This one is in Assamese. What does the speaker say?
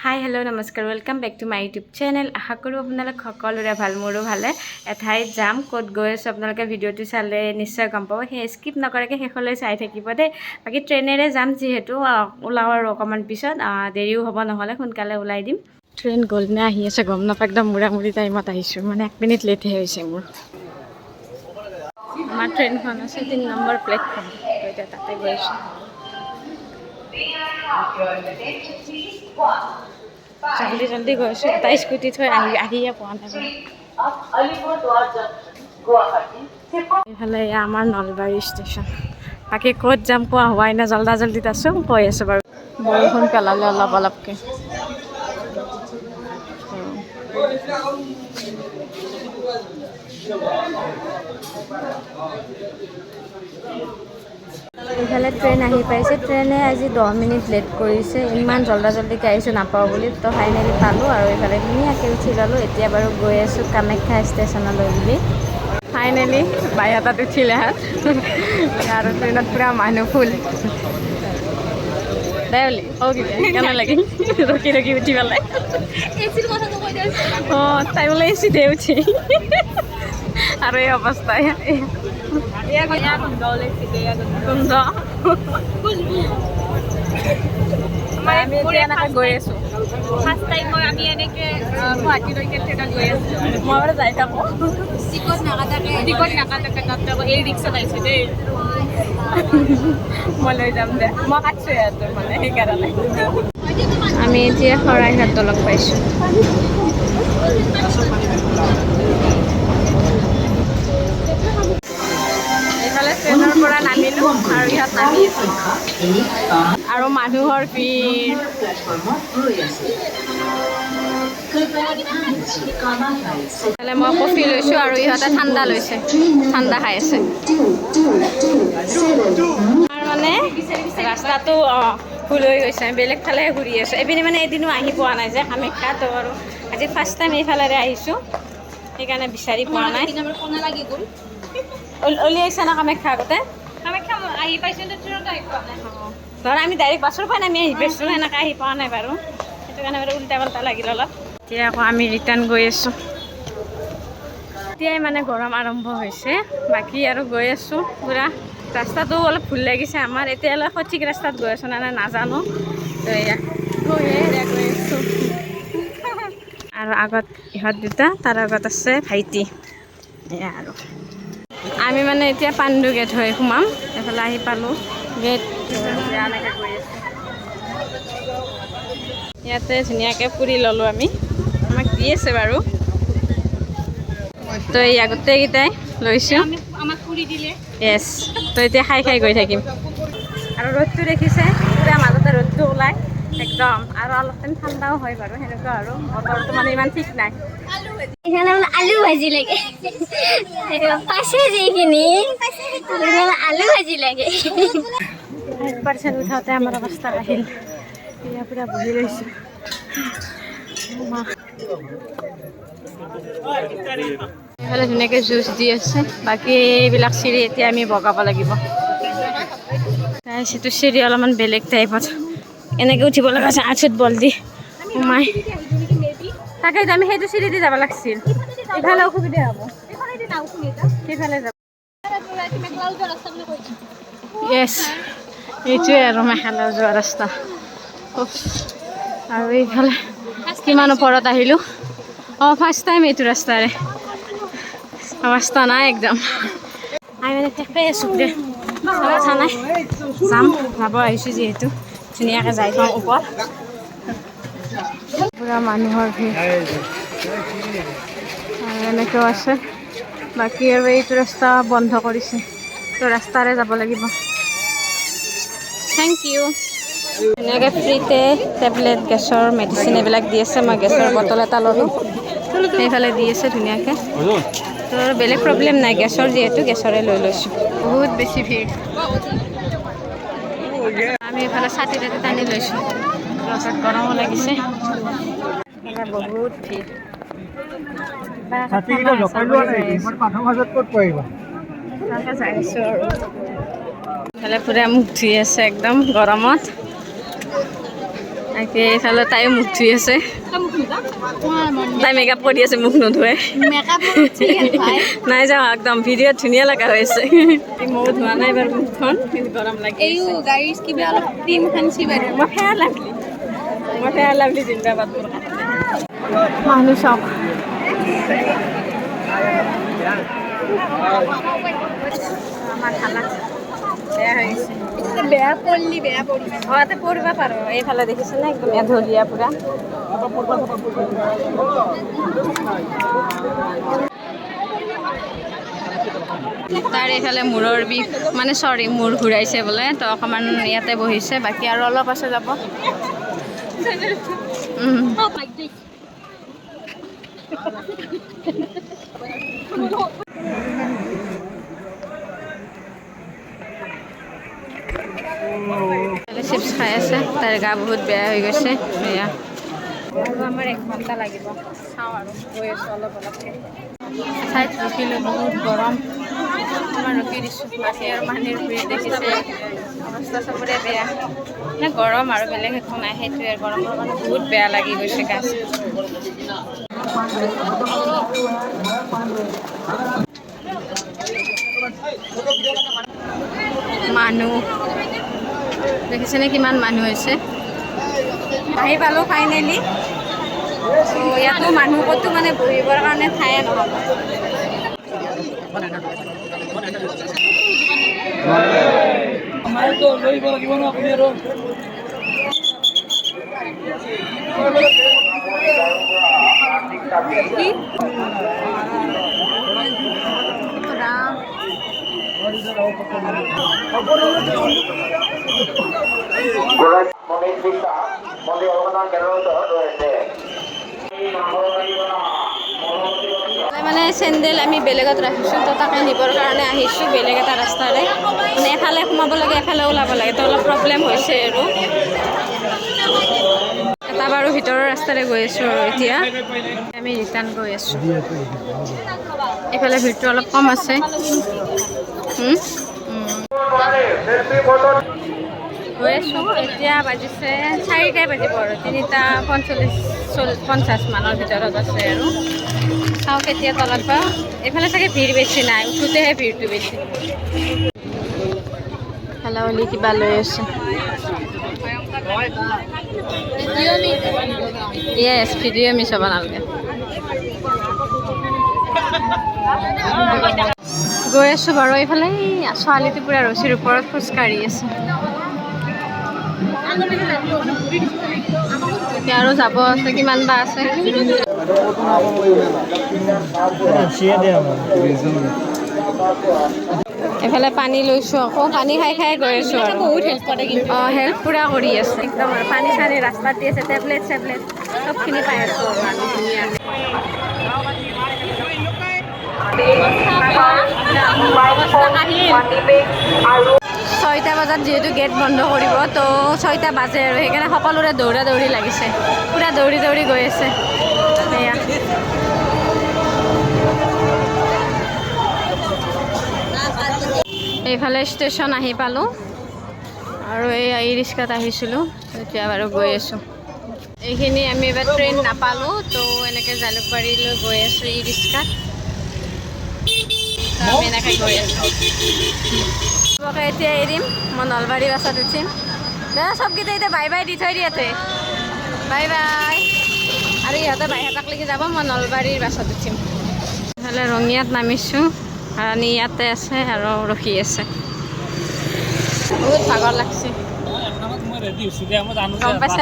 হাই হেল্ল' নমস্কাৰ welcome back to my YouTube channel. আশা কৰোঁ আপোনালোক সকলোৰে ভাল, মোৰো ভালে। এঠাইত যাম, ক'ত গৈ আছোঁ আপোনালোকে ভিডিঅ'টো চালে নিশ্চয় গম পাব, সেই স্কিপ নকৰাকৈ শেষলৈ চাই থাকিব দেই। বাকী ট্ৰেইনেৰে যাম যিহেতু, ওলাওঁ আৰু অকণমান পিছত, দেৰিও হ'ব, নহ'লে সোনকালে ওলাই দিম। ট্ৰেইন গ'ল নে আহি আছে গম নাপাওঁ, একদম মূৰামূৰি টাইমত আহিছোঁ, মানে 1 মিনিট লেটহে হৈছে মোৰ। আমাৰ ট্ৰেইনখন আছে 3 নম্বৰ প্লেটফৰ্ম, এতিয়া তাতে গৈ আছোঁ। জল্দি জল্দি গৈ আছোঁ, এটা স্কুটি থৈ আহিয়ে পোৱা নাই। এইফালে আমাৰ নলবাৰী ষ্টেচন। বাকী ক'ত যাম কোৱা হোৱাই নাই, জল্দা জল্দিত আছোঁ, কৈ আছোঁ বাৰু। বৰষুণ পেলালে অলপ অলপকৈ। এইফালে ট্ৰেইন আহি পাইছে, ট্ৰেইনে আজি 10 মিনিট লেট কৰিছে। ইমান জল্দা জল্দিকৈ আহিছোঁ নাপাওঁ বুলি, তো ফাইনেলি পালোঁ আৰু এইফালে ধুনীয়াকৈ উঠি ল'লোঁ। এতিয়া বাৰু গৈ আছোঁ কামাখ্যা ষ্টেচনলৈ বুলি। ফাইনেলি বাইহাতাত উঠিলে হাত আৰু ট্ৰেইনত পূৰা মানুহ ফুল দে বুলি কেনে লাগিল ৰখি ৰখি উঠি পেলাই। অঁ তাই বোলে এ চিতে উঠি আৰু এই অৱস্থা। আমি এতিয়া এনেকৈ গৈ আছোঁ। ফাৰ্ষ্ট টাইম আমি এনেকৈ গুৱাহাটীলৈকে ট্ৰেইনত গৈ আছোঁ। মই বাৰু যাই থাকোঁ, টিকট নাকাটাকে তাতে আকৌ এই ৰিক্সাত আহিছে দেই। মই লৈ যাম দে, মই কাটছোঁ ইয়াতে মানে সেইকাৰণে। আমি এতিয়া শৰাইঘাট দলং পাইছোঁ। এইফালে ট্ৰেইনৰ পৰা নামিলোঁ আৰু ইয়াত নামি আছোঁ আৰু মানুহৰ ভিৰ। মই কফি লৈছোঁ আৰু ইহঁতে ঠাণ্ডা লৈছে, ঠাণ্ডা খাই আছে। আৰু মানে ৰাস্তাটো ভুল হৈ গৈছে, বেলেগ ফালে ঘূৰি আছোঁ। এইপিনে মানে এদিনো আহি পোৱা নাই যে কামাখ্যাটো, আৰু আজি ফাৰ্ষ্ট টাইম এইফালেৰে আহিছোঁ, সেইকাৰণে বিচাৰি পোৱা নাই। উলিয়াইছে না কামাখ্যা আগতে? কামাখ্যা আহি পাইছোঁ, ট্ৰেইনত আহি পোৱা নাই। ধৰ আমি ডাইৰেক্ট বাছৰ পৰা নামি আহি পাইছোঁ, সেনেকৈ আহি পোৱা নাই বাৰু। সেইটো কাৰণে বাৰু উল্টা পাল্টা লাগিল অলপ। এতিয়া আকৌ আমি ৰিটাৰ্ণ গৈ আছোঁ। এতিয়াই মানে গৰম আৰম্ভ হৈছে, বাকী আৰু গৈ আছোঁ পূৰা। ৰাস্তাটো অলপ ভুল লাগিছে আমাৰ, এতিয়ালৈ সঠিক ৰাস্তাত গৈ আছোঁ নাই নাজানো। তো এয়া গৈ আছোঁ। আৰু আগত ইহঁত দুটা, তাৰ আগত আছে ভাইটি। এয়া আৰু আমি মানে এতিয়া পাণ্ডু গেট হৈ সোমাম। এইফালে আহি পালোঁ গেট, এনেকৈ গৈ আছোঁ। ইয়াতে ধুনীয়াকৈ ফুৰি ল'লোঁ আমি, আমাক দি আছে বাৰু। তো এয়া গোটেইকেইটাই লৈছোঁ, আমাক ফুৰি দিলে। য়েছ, তো এতিয়া খাই খাই গৈ থাকিম। আৰু ৰ'দটো দেখিছে, পূৰা মাজতে ৰ'দটো ওলায় একদম, আৰু অলপ টাইম ঠাণ্ডাও হয় বাৰু, সেনেকুৱা আৰু বতৰটো মানে ইমান ঠিক নাই। এখানে আলু ভাজি লাগে, পাশে যিখিনি আলু ভাজি লাগে। 1% উঠাওঁতে আমাৰ অৱস্থা আহিল, এয়া পূৰা বহি লৈছোঁ। এইফালে ধুনীয়াকৈ জুচ দি আছে, বাকী এইবিলাক চিৰি এতিয়া আমি বগাব লাগিব। সেইটো চিৰি অলপমান বেলেগ টাইপত, এনেকৈ উঠিব লগা আছে, আঁঠুত বল দি সোমাই। তাকেতো আমি সেইটো চিৰি দি যাব লাগিছিল, ইফালে অসুবিধা হ'ব, সেইফালে যাব। য়েছ, এইটোৱে আৰু মেখেলা যোৱা ৰাস্তা। আৰু এইফালে কিমান ওপৰত আহিলোঁ। অঁ ফাৰ্ষ্ট টাইম এইটো ৰাস্তাৰে, অৱস্থা নাই একদম। আমি মানে ফেকাই আছোঁ দে, কথা নাই, যাব আহিছোঁ যিহেতু ধুনীয়াকৈ যাই পাওঁ ওপৰত। পূৰা মানুহৰ ভিৰ এনেকুৱাও আছে। বাকী আৰু এইটো ৰাস্তা বন্ধ কৰিছে, তো ৰাস্তাৰে যাব লাগিব। Thank you. ধুনীয়াকৈ ফ্ৰীতে টেবলেট, গেছৰ মেডিচিন এইবিলাক দি আছে। মই গেছৰ বটল এটা ল'লোঁ, সেইফালে দি আছে ধুনীয়াকৈ। তো বেলেগ প্ৰব্লেম নাই, গেছৰ যিহেতু গেছৰে লৈ লৈছোঁ। বহুত বেছি ভিৰ, আমি এইফালে ছাতি তাতি টানি লৈছোঁ, তাৰপাছত গৰমো লাগিছে, বহুত ভিৰ। ইফালে পূৰা মুখ ধুই আছে একদম গৰমত, তাকে এইফালে তাইও মুখ ধুই আছে তাই মেকআপ কৰি আছে মুখ নোধুৱে নাই যাওঁ একদম ভিডিঅ'ত ধুনীয়া লগা হৈ আছে ময়ো ধোৱা নাই বাৰু মুখখন কিন্তু গৰম লাগি এইও গাড়ীৰ কিবা অলপ ক্ৰীম খানছি বাৰু মই ফেয়াৰ লাভলি জিন্দাবাদ মানুহ চাওক আমাৰ খানা বেয়া হৈ গৈছে বেয়া পড়লি বেয়া পড়ি ইয়াতে পৰিব পাৰো এইফালে দেখিছে না একদম এধলীয়া পুৰা তাৰ এইফালে মূৰৰ বিষ মানে চৰি মূৰ ঘূৰাইছে বোলে তো অকণমান ইয়াতে বহিছে বাকী আৰু অলপ আছে যাব চিপছ খাই আছে তাৰ গা বহুত বেয়া হৈ গৈছে এয়া আমাৰ 1 ঘণ্টা লাগিব চাওঁ আৰু গৈ আছোঁ অলপ অলপকৈ ঠাইত ৰখিলোঁ বহুত গৰম আমাৰ ৰখি দিছোঁ বাকী আৰু মানুহৰ ভিৰ দেখিছে অৱস্থা চবৰে বেয়া মানে গৰম আৰু বেলেগ একো নাই সেইটোৱে গৰমৰ কাৰণে বহুত বেয়া লাগি গৈছে গা মানুহ দেখিছেনে কিমান মানুহ হৈছে আহি পালোঁ ফাইনেলি ইয়াতো মানুহ ক'তো মানে বহিবৰ কাৰণে ঠায়ে নহ'ব মানে চেণ্ডেল আমি বেলেগত ৰাখিছোঁ তো তাকে নিবৰ কাৰণে আহিছোঁ বেলেগ এটা ৰাস্তাৰে মানে এফালে সোমাব লাগে এফালে ওলাব লাগে তো অলপ প্ৰব্লেম হৈছে আৰু এটা বাৰু ভিতৰৰ ৰাস্তাৰে গৈ আছোঁ আৰু এতিয়া আমি ৰিটাৰ্ণ গৈ আছোঁ এইফালে ভিৰটো অলপ কম আছে গৈ আছোঁ এতিয়া বাজিছে 4টাই বাজিব আৰু 3:50 মানৰ ভিতৰত আছে আৰু চাওঁ কেতিয়া তলত পাওঁ এইফালে চাগে ভিৰ বেছি নাই উঠোঁতেহে ভিৰটো বেছি হেলা বুলি কিবা লৈ আছে য়েছ ভিডিঅ' মিছ হ'ব নালাগে গৈ আছোঁ বাৰু এইফালে ছোৱালীটো পূৰা ৰছীৰ ওপৰত খোজকাঢ়ি আছে এতিয়া আৰু যাব আছে কিমান বা আছে এফালে পানী লৈছোঁ আকৌ পানী খাই খাই গৈ আছোঁ আৰু বহুত হেল্প কৰে কিন্তু হেল্প পূৰা কৰি আছে একদম আৰু পানী চানী ৰাস্তাত দি আছে টেবলেট চেবলেট চবখিনি পাই আছোঁ আৰু আমি ধুনীয়া 6টা বজাত যিহেতু গেট বন্ধ কৰিব তো 6টা বাজে আৰু সেইকাৰণে সকলোৰে দৌৰা দৌৰি লাগিছে পূৰা দৌৰি দৌৰি গৈ আছে সেয়া এইফালে ষ্টেচন আহি পালোঁ আৰু এই ই-ৰিক্সাত আহিছিলোঁ এতিয়া বাৰু গৈ আছোঁ এইখিনি আমি এবাৰ ট্ৰেইন নাপালোঁ তো এনেকৈ জালুকবাৰীলৈ গৈ আছোঁ ই-ৰিক্সাত আমি এনেকৈ গৈ আছোঁ এতিয়া এৰিম মই নলবাৰী বাছত উঠিম দাদা চবকেইটা এতিয়া বাই বাই দি থৈ দিয়াতে বাই বাই আৰু ইহঁতে বাইহাটাক লাগি যাব মই নলবাৰীৰ বাছত উঠিম ইফালে ৰঙিয়াত নামিছোঁ ৰাণী ইয়াতে আছে আৰু ৰখি আছে বহুত ভাগৰ লাগছে গম পাইছে